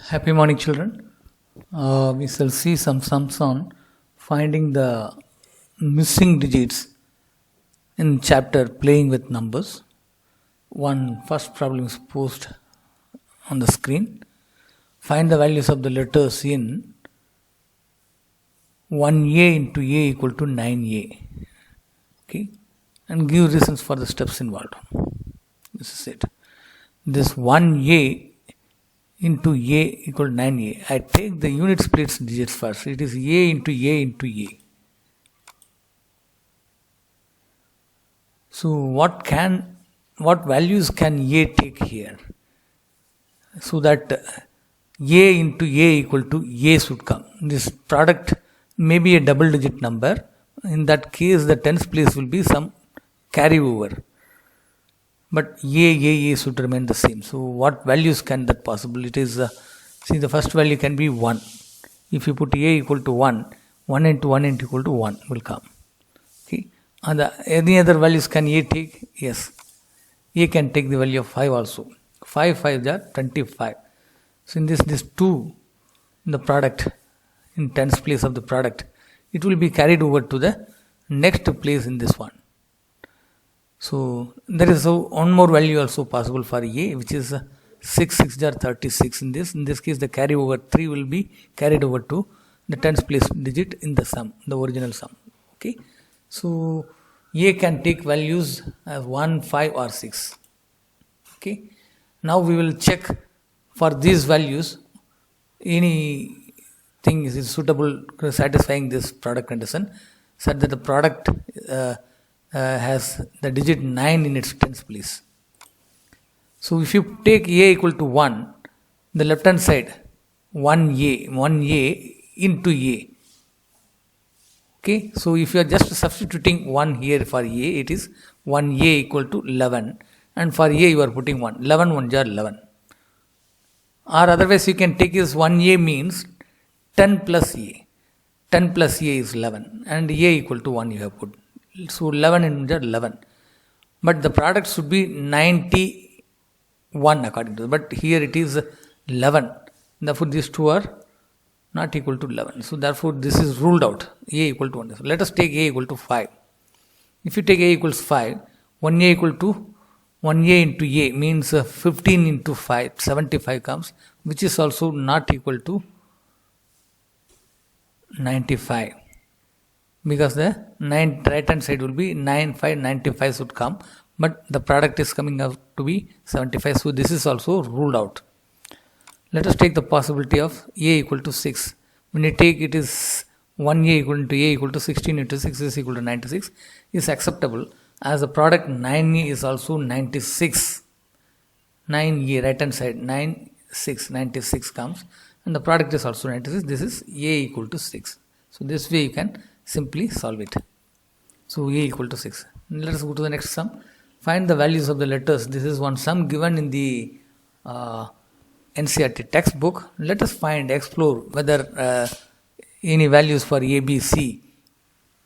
Happy morning, children. We shall see some sums on finding the missing digits in chapter Playing with Numbers. One first problem is posed on the screen. Find the values of the letters in 1a into a equal to 9a. Okay, and give reasons for the steps involved. This is it. This 1a into a equal to 9a. I take the unit splits digits first. It is a into a into a. So what values can a take here? So that a into a equal to a should come. This product may be a double digit number. In that case, the tens place will be some carryover. But a should remain the same. So what values can that possible? It is, see, the first value can be 1. If you put a equal to 1, 1 into 1 into equal to 1 will come. Okay. And any other values can a take? Yes. A can take the value of 5 also. 5 5s are 25. So in this 2 in the product, in tens place of the product, it will be carried over to the next place in this one. So there is one more value also possible for a, which is 6 6 are 36. In this case, the carry over 3 will be carried over to the tens place digit in the sum, the original sum. Okay. So a can take values as 1, 5 or 6. Okay. Now we will check for these values anything is suitable satisfying this product condition, such that the product has the digit 9 in its tens place. So if you take a equal to 1, the left hand side 1a into a. Okay, so if you are just substituting 1 here for a, it is 1a equal to 11, and for a you are putting 1. 11 1s are 11. Or otherwise you can take this 1a means 10 plus a. 10 plus a is 11, and a equal to 1 you have put. So 11 and 11. But the product should be 91 according to this. But here it is 11. Therefore these two are not equal to 11. So therefore this is ruled out. A equal to 1. So let us take a equal to 5. If you take a equals 5, 1a equal to 1a into a means 15 into 5, 75 comes, which is also not equal to 95. Because the right hand side will be 9, 5, 95 should come, but the product is coming out to be 75, so this is also ruled out. Let us take the possibility of a equal to 6. When you take it is 1a equal to a equal to 16 into 6 is equal to 96 is acceptable, as the product 9a is also 96. 9a right hand side 96 comes, and the product is also 96. This is a equal to 6. So this way you can simply solve it. So a equal to 6. Let us go to the next sum. Find the values of the letters. This is one sum given in the NCERT textbook. Let us explore whether any values for A, B, C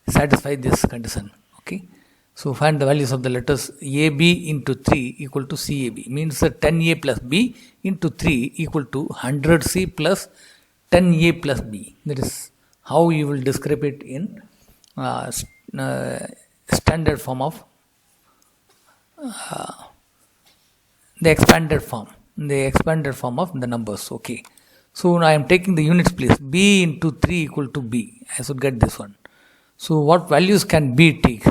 satisfy this condition. Okay. So find the values of the letters AB into 3 equal to CAB. Means 10A plus B into 3 equal to 100C plus 10A plus B. That is how you will describe it in standard form of the expanded form of the numbers. Okay, so I am taking the units place. B into 3 equal to B. I should get this one. So what values can B take?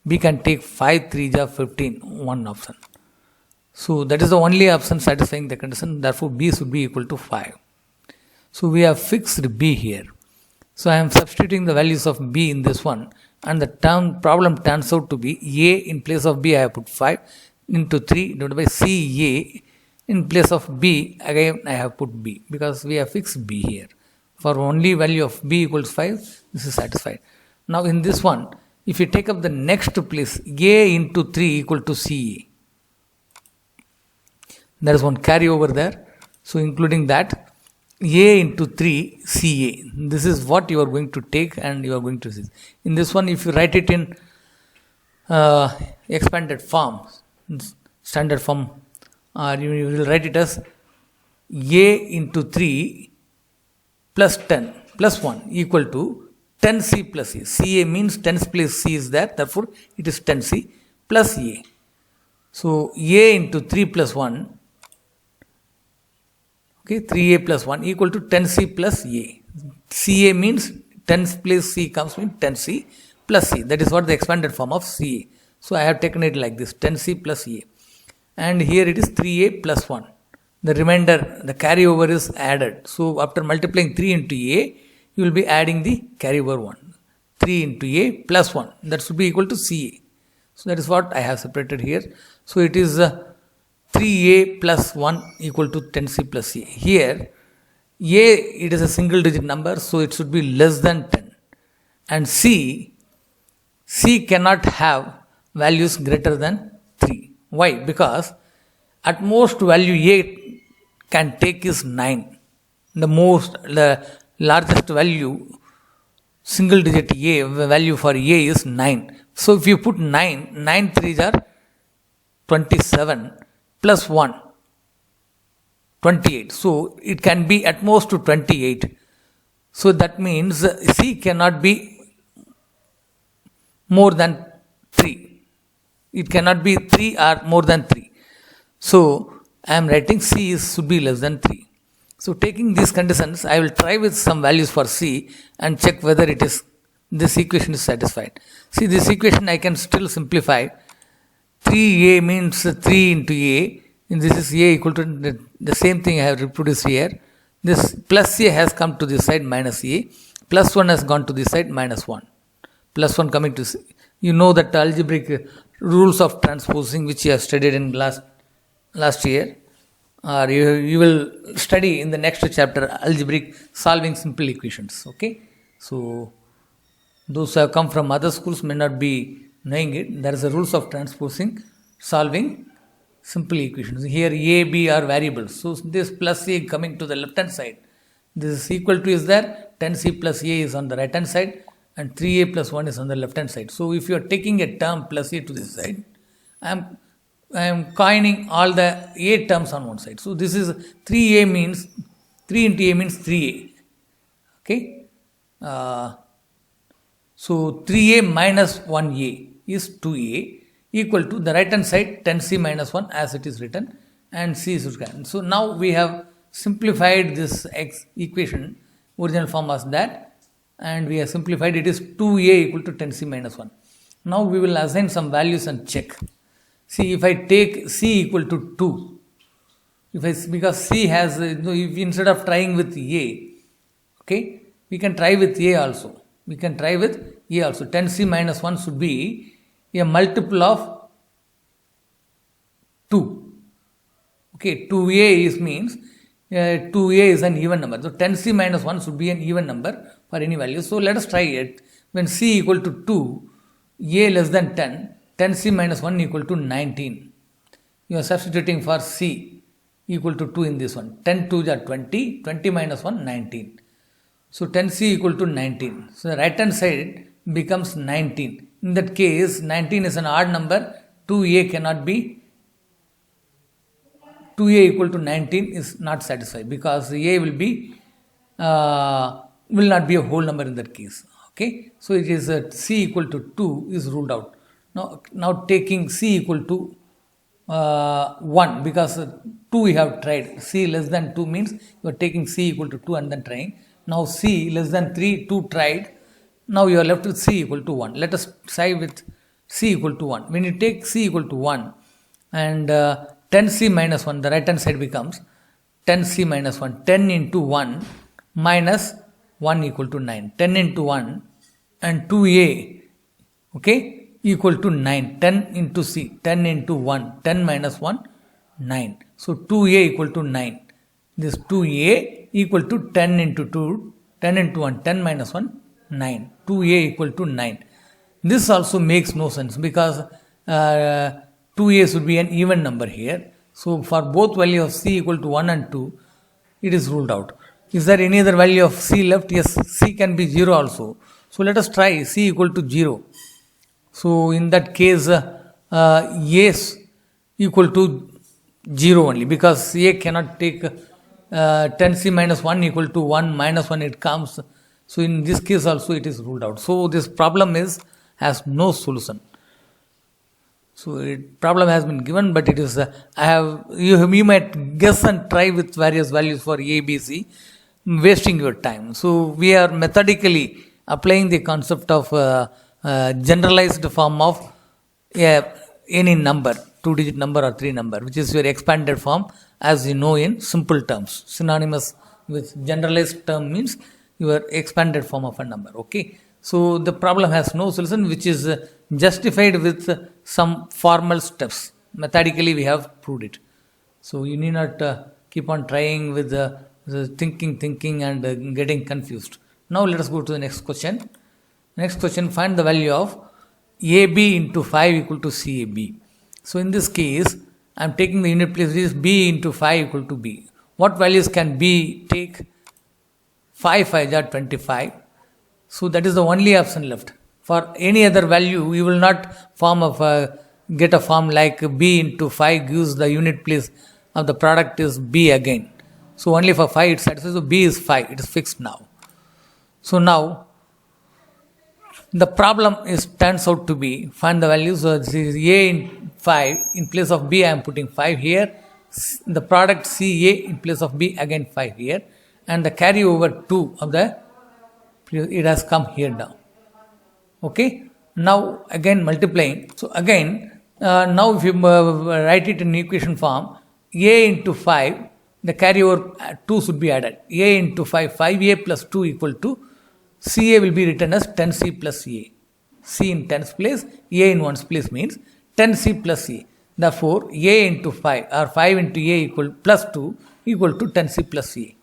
B can take 5 3s are 15, one option. So that is the only option satisfying the condition. Therefore B should be equal to 5. So we have fixed B here. So I am substituting the values of B in this one, and the problem turns out to be A in place of B I have put 5 into 3 divided by CA. In place of B again I have put B, because we have fixed B here. For only value of B equals 5, this is satisfied. Now in this one, if you take up the next place, A into 3 equal to CA. There is one carry over there. So including that, A into 3 CA. This is what you are going to take and you are going to see. In this one, if you write it in expanded form, standard form, you will write it as A into 3 plus 10 plus 1 equal to 10C plus A. CA means 10 place C is there, therefore it is 10C plus A. So A into 3 plus 1, okay, 3A plus 1 equal to 10C plus A. CA means 10 place C comes with 10C plus C. That is what the expanded form of CA. So I have taken it like this, 10C plus A. And here it is 3A plus 1. The remainder, the carryover is added. So after multiplying 3 into A, you will be adding the carryover 1. 3 into A plus 1. That should be equal to CA. So that is what I have separated here. So it is 3A plus 1 equal to 10C plus A. Here, A, it is a single digit number, so it should be less than 10. And C cannot have values greater than 3. Why? Because at most value A can take is 9. The largest value, single digit A, value for A is 9. So if you put 9 threes are 27 plus 1, 28. So it can be at most to 28. So that means C cannot be more than 3. It cannot be 3 or more than 3. So I am writing C should be less than 3. So taking these conditions, I will try with some values for C and check whether this equation is satisfied. See, this equation I can still simplify. 3A means 3 into A, and this is A equal to the same thing I have reproduced here. This plus A has come to this side minus A, plus 1 has gone to this side minus 1. Plus 1 coming to C. You know that algebraic rules of transposing which you have studied in last year, or you will study in the next chapter, algebraic solving simple equations. Okay, so those who have come from other schools may not be knowing it. There is a rules of transposing solving simple equations. Here A, B are variables. So this plus A coming to the left hand side. This is equal to is there. 10C plus A is on the right hand side and 3A plus 1 is on the left hand side. So if you are taking a term plus A to this side, I am coining all the A terms on one side. So this is 3A means 3 into A means 3A. Okay. So 3A minus 1A is 2A equal to the right hand side 10C minus 1 as it is written and C is written. So now we have simplified this X equation. Original form was that, and we have simplified it is 2A equal to 10C minus 1. Now we will assign some values and check. See, if I take C equal to 2, because C has, if instead of trying with A, okay, we can try with A also. 10C minus 1 should be a multiple of 2. Okay, 2A means 2A is an even number. So 10C minus 1 should be an even number for any value. So let us try it. When C equal to 2, A less than 10, 10C minus 1 equal to 19. You are substituting for C equal to 2 in this one. 10 2s are 20, 20 minus 1, 19. So 10C equal to 19. So the right hand side becomes 19. In that case, 19 is an odd number. 2A cannot be. 2A equal to 19 is not satisfied because A will not be a whole number in that case. Okay. So it is C equal to 2 is ruled out. Now taking C equal to 1 because 2 we have tried. C less than 2 means you are taking C equal to 2 and then trying. Now C less than 3, 2 tried. Now you are left with C equal to 1. Let us try with C equal to 1. When you take C equal to 1 and 10C minus 1, the right hand side becomes 10C minus 1. 10 into 1 minus 1 equal to 9. 10 into 1 and 2A, okay, equal to 9. 10 into C, 10 into 1, 10 minus 1, 9. So 2A equal to 9. This 2A equal to 10 into 2, 10 into 1, 10 minus 1, 9. 2A equal to 9. This also makes no sense because 2A should be an even number here. So for both value of C equal to 1 and 2, it is ruled out. Is there any other value of C left? Yes, C can be 0 also. So let us try C equal to 0. So in that case, A is equal to 0 only because A cannot take 10c minus 1 equal to 1 minus 1 it comes. So in this case also it is ruled out. So this problem has no solution. So problem has been given, but it is you might guess and try with various values for A, B, C, wasting your time. So we are methodically applying the concept of generalized form of any number, 2-digit number or 3 number, which is your expanded form, as you know in simple terms. Synonymous with generalized term means your expanded form of a number. Okay. So the problem has no solution, which is justified with some formal steps. Methodically we have proved it. So you need not keep on trying with the thinking and getting confused. Now let us go to the next question. Next question, find the value of AB into 5 equal to CAB. So in this case, I am taking the unit place, which is B into 5 equal to B. What values can B take? 5 5 are 25. So that is the only option left. For any other value, you will not get a form like B into 5 gives the unit place of the product is B again. So only for 5 it satisfies. So B is 5. It is fixed now. So now the problem turns out to be find the values. So this is A in 5. In place of B I am putting 5 here. The product CA in place of B again 5 here. And the carryover 2 of the it has come here down. Okay. Now again multiplying. So again now if you write it in equation form, A into 5, the carryover 2 should be added. A into 5, 5A plus 2 equal to CA will be written as 10C plus A. C in 10's place, A in 1's place means 10C plus A. Therefore, A into 5 or 5 into A equal plus 2 equal to 10C plus A.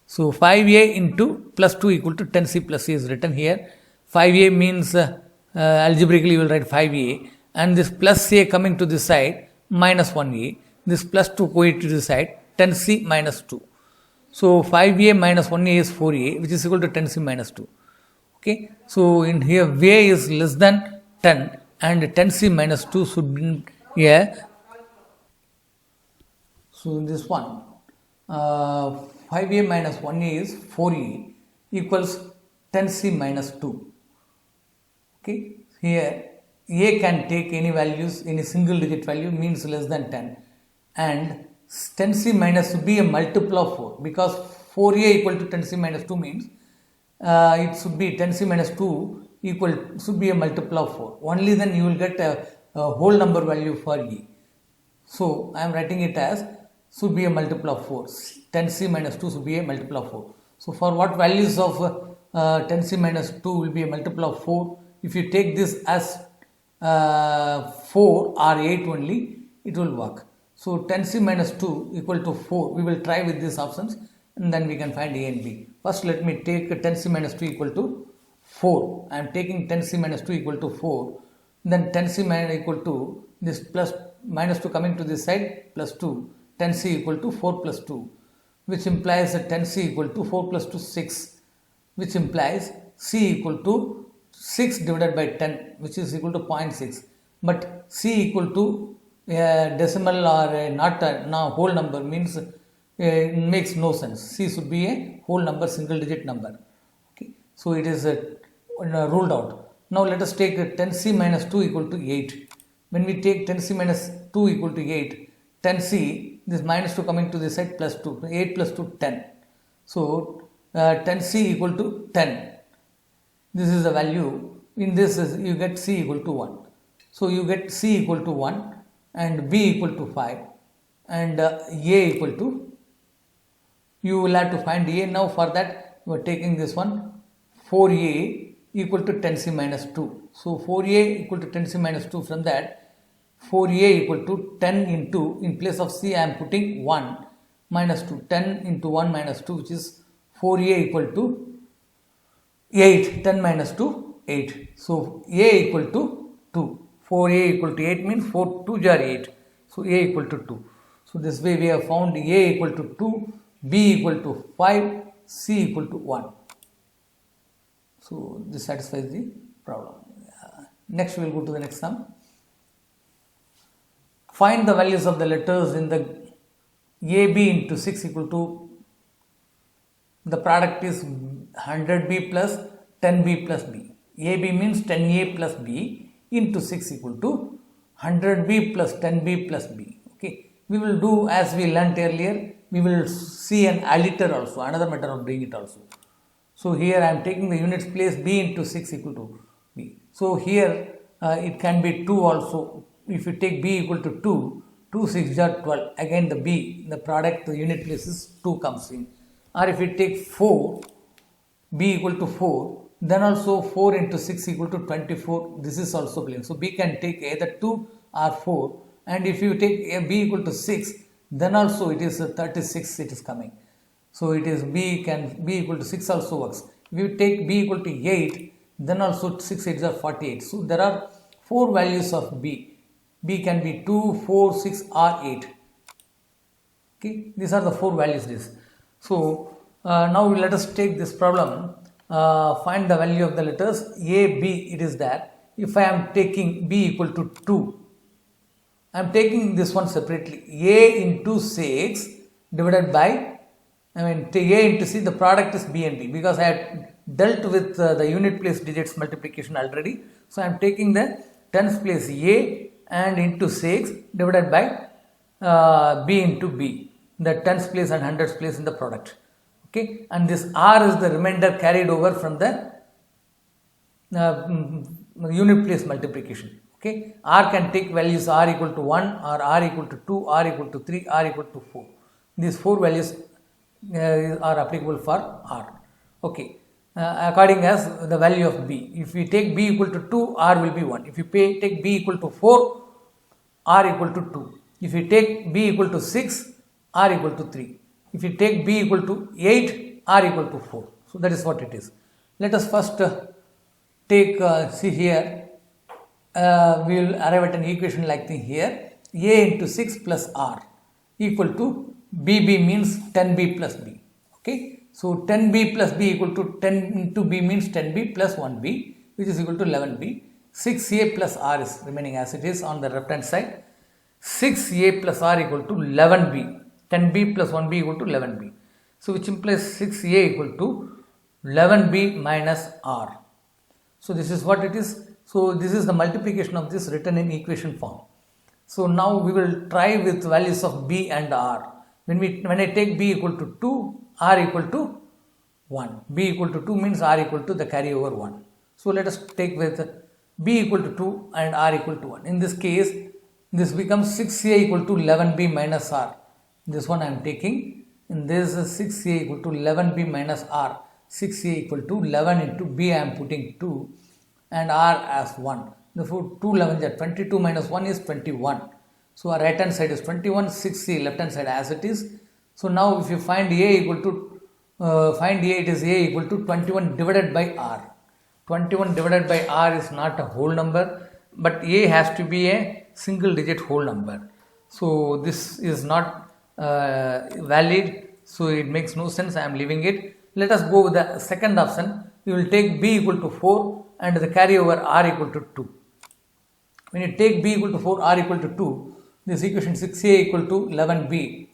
So 5A into plus 2 equal to 10C plus A is written here. 5A means algebraically you will write 5A, and this plus A coming to this side minus 1A. This plus 2 going to this side 10C minus 2. So 5A minus 1A is 4A, which is equal to 10C minus 2. Okay. So in here A is less than 10 and 10C minus 2 should be here. So in this one 5A minus 1A is 4A equals 10C minus 2. Okay. Here A can take any values, any single digit value means less than 10, and 10C minus to be a multiple of 4, because 4A equal to 10C minus 2 means it should be 10C minus 2 should be a multiple of 4. Only then you will get a whole number value for E. So I am writing it as should be a multiple of 4. 10C minus 2 should be a multiple of 4. So for what values of 10C minus 2 will be a multiple of 4? If you take this as 4 or 8 only, it will work. So 10C minus 2 equal to 4. We will try with these options and then we can find A and B. First let me take 10C minus 2 equal to 4. I am taking 10C minus 2 equal to 4. Then 10C minus equal to this plus minus 2 coming to this side plus 2. 10C equal to 4 plus 2, which implies that 10C equal to 4 plus 2 6, which implies C equal to 6 divided by 10, which is equal to 0.6. But C equal to decimal or not a whole number means it makes no sense. C should be a whole number, single digit number. Okay. So it is ruled out. Now let us take 10C minus 2 equal to 8. When we take 10C minus 2 equal to 8, 10C, this minus 2 coming to this side plus 2, 8 plus 2, 10. So 10C equal to 10. This is the value. In this you get C equal to 1. So you get C equal to 1 and B equal to 5 and A equal to, you will have to find A. Now for that you are taking this one 4A equal to 10C minus 2. So 4A equal to 10C minus 2, from that 4A equal to 10 into, in place of C I am putting 1 minus 2, 10 into 1 minus 2, which is 4A equal to 8, 10 minus 2, 8. So A equal to 2. 4A equal to 8 means 4 2 are 8. So A equal to 2. So this way we have found A equal to 2, B equal to 5, C equal to 1. So this satisfies the problem. Next we will go to the next sum. Find the values of the letters in the AB into 6 equal to The product is 100b plus 10b plus b. AB means 10a plus b into 6 equal to 100b plus 10b plus b. Okay. We will do as we learnt earlier. We will see an additor also, another method of doing it also. So here I am taking the units place b into 6 equal to b. So here it can be 2 also. If you take b equal to 2, 2 6 are 12. Again the b, the product, the unit place is 2 comes in. Or if you take 4, b equal to 4, then also 4 into 6 equal to 24. This is also plain. So b can take either 2 or 4. And if you take a b equal to 6, then also it is 36 it is coming. So it is b equal to 6 also works. If you take b equal to 8, then also 6 8s are 48. So there are 4 values of b. B can be 2, 4, 6 or 8. Okay, these are the 4 values this. So now let us take this problem. Find the value of the letters A, B. It is that if I am taking b equal to 2, I am taking this one separately. A into 6 divided by, A into C, the product is B and B, because I have dealt with the unit place digits multiplication already. So I am taking the tens place A and into 6 divided by B into B, the tens place and hundreds place in the product. Okay, and this R is the remainder carried over from the unit place multiplication. Okay, R can take values R equal to 1 or R equal to 2, R equal to 3, R equal to 4. These 4 values are applicable for R. Okay, according as the value of B. If we take B equal to 2, R will be 1. If you take B equal to 4, R equal to 2. If you take B equal to 6, R equal to 3. If you take B equal to 8, R equal to 4. So that is what it is. Let us first take, see here, we will arrive at an equation like this here. A into 6 plus R equal to BB means 10B plus B. Okay. So 10B plus B equal to 10 into B means 10B plus 1B, which is equal to 11B. 6A plus R is remaining as it is on the left hand side. 6A plus R equal to 11B. 10B plus 1B equal to 11B. So which implies 6A equal to 11B minus R. So this is what it is. So this is the multiplication of this written in equation form. So now we will try with values of B and R. When I take B equal to 2, R equal to 1. B equal to 2 means R equal to the carryover 1. So let us take with B equal to 2 and R equal to 1. In this case, this becomes 6A equal to 11B minus R. This one I am taking. And this is 6A equal to 11B minus R. 6A equal to 11 into B I am putting 2 and R as 1. Therefore 2 11s are 22 minus 1 is 21. So our right hand side is 21, 6A left hand side as it is. So now if you find A equal to, find A, it is A equal to 21 divided by R. 21 divided by R is not a whole number, but A has to be a single digit whole number. So this is not valid, so it makes no sense. I am leaving it. Let us go with the second option. We will take B equal to 4 and the carryover R equal to 2. When you take B equal to 4, R equal to 2, this equation 6A equal to 11B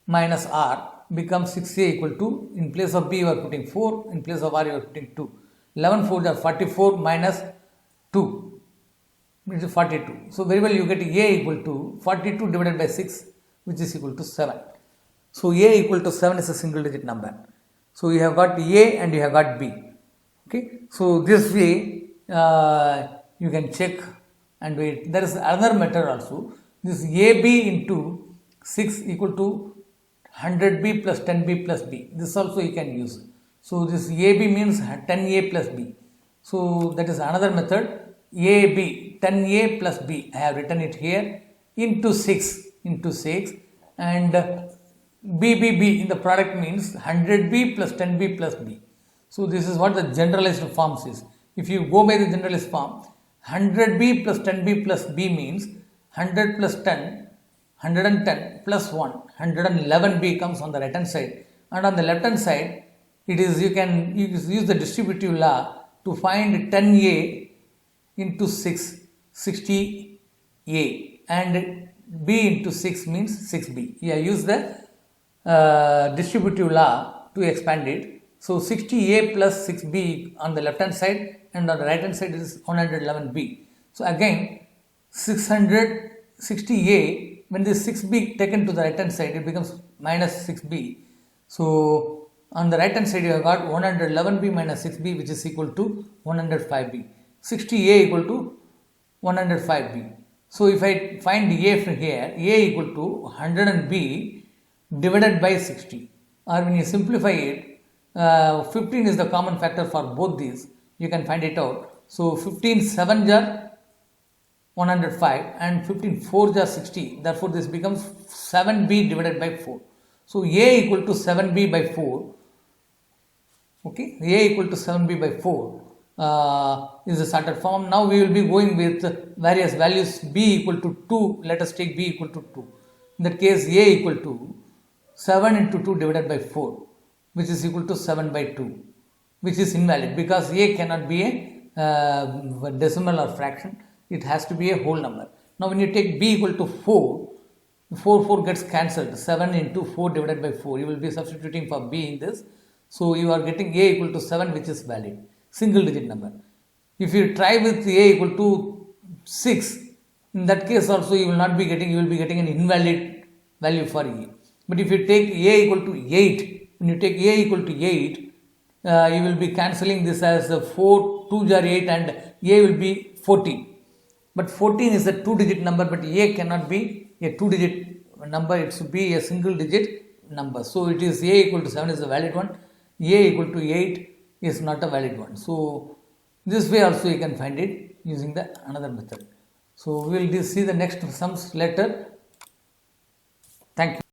minus R becomes 6A equal to, in place of B you are putting 4, in place of R you are putting 2. 11 4 are 44 minus 2, which is 42. So very well you get A equal to 42 divided by 6, which is equal to 7. So A equal to 7 is a single digit number. So you have got A and you have got B. Okay. So this way you can check and wait. There is another method also. This AB into 6 equal to 100B plus 10B plus B. This also you can use. So this AB means 10A plus B. So that is another method. AB 10A plus B. I have written it here into 6 and BBB in the product means 100B plus 10B plus B. So this is what the generalized forms is. If you go by the generalized form, 100B plus 10B plus B means 100 plus 10, 110 plus 1, 111B comes on the right hand side, and on the left hand side it is, you can use the distributive law to find 10A into 6, 60A, and B into 6 means 6B. Yeah, use the distributive law to expand it. So 60A plus 6B on the left hand side and on the right hand side is 111B. So again 660A, when this 6B taken to the right hand side, it becomes minus 6B. So on the right hand side you have got 111B minus 6B, which is equal to 105B. 60A equal to 105B. So if I find A from here, A equal to 100B divided by 60, or when you simplify it, 15 is the common factor for both these, you can find it out. So 15 7s are 105 and 15 4s are 60, therefore this becomes 7B divided by 4. So A equal to 7B by 4, okay, A equal to 7B by 4 is the sorted form. Now we will be going with various values. B equal to 2, let us take B equal to 2. In that case A equal to 7 into 2 divided by 4, which is equal to 7 by 2, which is invalid because A cannot be a decimal or fraction, it has to be a whole number. Now when you take B equal to 4, 4 gets cancelled, 7 into 4 divided by 4, you will be substituting for B in this. So you are getting A equal to 7, which is valid, single digit number. If you try with A equal to 6, in that case also you will not be getting, you will be getting an invalid value for A. But if you take A equal to 8, when you take A equal to 8, you will be cancelling this as 4, 2s are 8 and A will be 14. But 14 is a 2-digit number, but A cannot be a 2-digit number, it should be a single digit number. So it is A equal to 7 is a valid one, A equal to 8 is not a valid one. So this way also you can find it using the another method. So we will see the next sums later. Thank you.